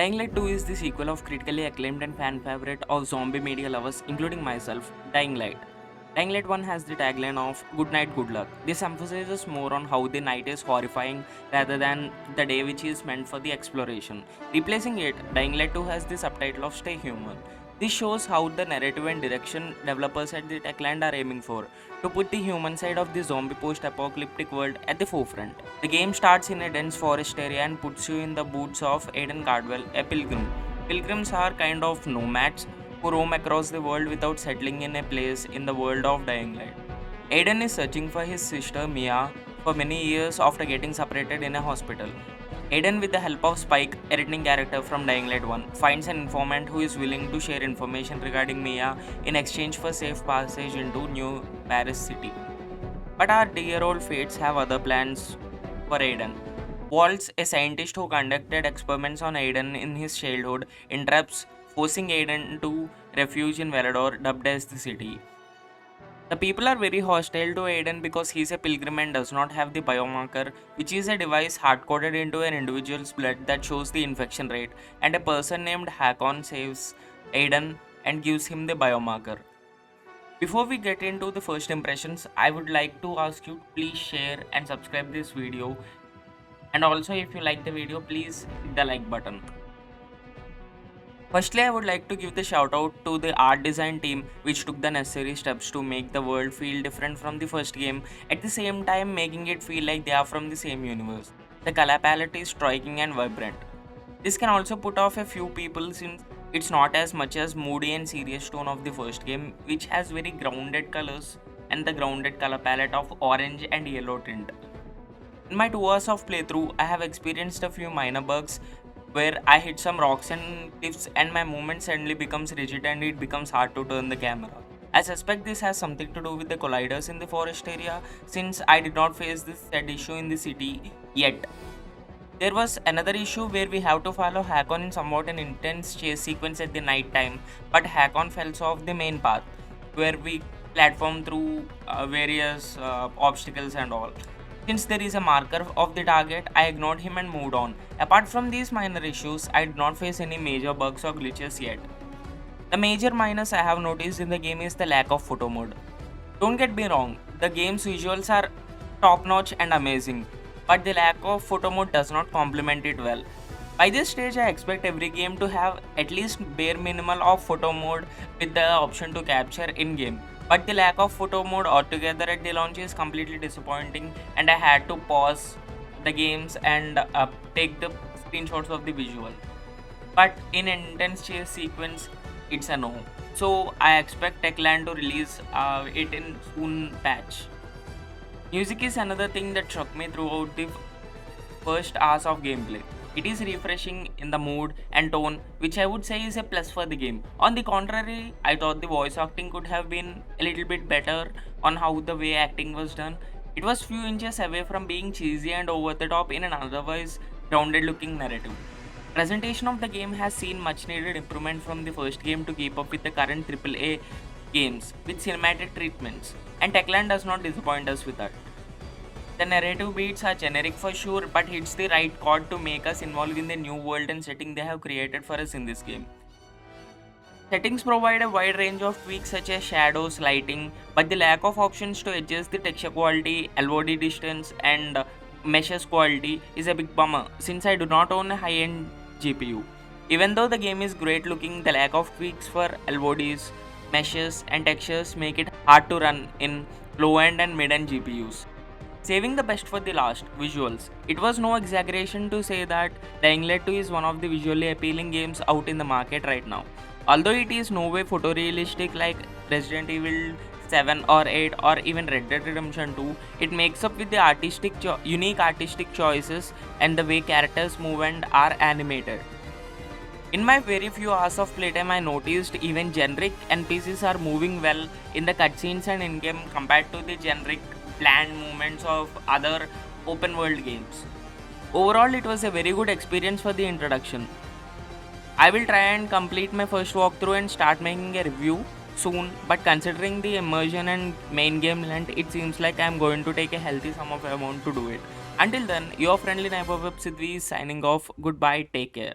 Dying Light 2 is the sequel of critically acclaimed and fan favorite of zombie media lovers, including myself, Dying Light. Dying Light 1 has the tagline of Good Night, Good Luck. This emphasizes more on how the night is horrifying rather than the day, which is meant for the exploration. Replacing it, Dying Light 2 has the subtitle of Stay Human. This shows how the narrative and direction developers at the Techland are aiming for, to put the human side of the zombie post-apocalyptic world at the forefront. The game starts in a dense forest area and puts you in the boots of Aidan Cardwell, a pilgrim. Pilgrims are kind of nomads who roam across the world without settling in a place in the world of Dying Light. Aiden is searching for his sister Mia for many years after getting separated in a hospital. Aiden, with the help of Spike, a returning character from Dying Light 1, finds an informant who is willing to share information regarding Mia in exchange for safe passage into New Paris City. But our dear old fates have other plans for Aiden. Waltz, a scientist who conducted experiments on Aiden in his childhood, interrupts, forcing Aiden to refuge in Velador, dubbed as the city. The people are very hostile to Aiden because he's a pilgrim and does not have the biomarker, which is a device hard-coded into an individual's blood that shows the infection rate, and a person named Hakon saves Aiden and gives him the biomarker. Before we get into the first impressions, I would like to ask you to please share and subscribe this video, and also if you like the video, please hit the like button. Firstly, I would like to give the shout out to the art design team which took the necessary steps to make the world feel different from the first game, at the same time making it feel like they are from the same universe. The color palette is striking and vibrant. This can also put off a few people since it's not as much as moody and serious tone of the first game, which has very grounded colors and the grounded color palette of orange and yellow tint. In my 2 hours of playthrough, I have experienced a few minor bugs where I hit some rocks and cliffs and my movement suddenly becomes rigid and it becomes hard to turn the camera. I suspect this has something to do with the colliders in the forest area since I did not face this said issue in the city yet. There was another issue where we have to follow Hakon in somewhat an intense chase sequence at the night time, but Hakon fell off the main path where we platform through various obstacles and all. Since there is a marker of the target, I ignored him and moved on. Apart from these minor issues, I did not face any major bugs or glitches yet. The major minus I have noticed in the game is the lack of photo mode. Don't get me wrong, the game's visuals are top notch and amazing, but the lack of photo mode does not complement it well. By this stage, I expect every game to have at least bare minimal of photo mode with the option to capture in-game. But the lack of photo mode altogether at the launch is completely disappointing and I had to pause the games and take the screenshots of the visual. But in intense chase sequence, it's a no. So I expect Techland to release it in soon patch. Music is another thing that struck me throughout the first hours of gameplay. It is refreshing in the mood and tone, which I would say is a plus for the game. On the contrary, I thought the voice acting could have been a little bit better on how the way acting was done. It was few inches away from being cheesy and over the top in an otherwise grounded looking narrative. Presentation of the game has seen much needed improvement from the first game to keep up with the current AAA games with cinematic treatments, and Techland does not disappoint us with that. The narrative beats are generic for sure, but hits the right chord to make us involved in the new world and setting they have created for us in this game. Settings provide a wide range of tweaks such as shadows, lighting, but the lack of options to adjust the texture quality, LOD distance, and meshes quality is a big bummer since I do not own a high-end GPU. Even though the game is great looking, the lack of tweaks for LODs, meshes, and textures make it hard to run in low-end and mid-end GPUs. Saving the best for the last, visuals. It was no exaggeration to say that Dying Light 2 is one of the visually appealing games out in the market right now. Although it is no way photorealistic like Resident Evil 7 or 8 or even Red Dead Redemption 2, it makes up with the unique artistic choices and the way characters move and are animated. In my very few hours of playtime, I noticed even generic NPCs are moving well in the cutscenes and in-game compared to the generic planned movements of other open world games. Overall, it was a very good experience for the introduction. I will try and complete my first walkthrough and start making a review soon, but considering the immersion and main game length, it seems like I am going to take a healthy sum of amount to do it. Until then, your friendly neighbor Sidvi is signing off. Goodbye, take care.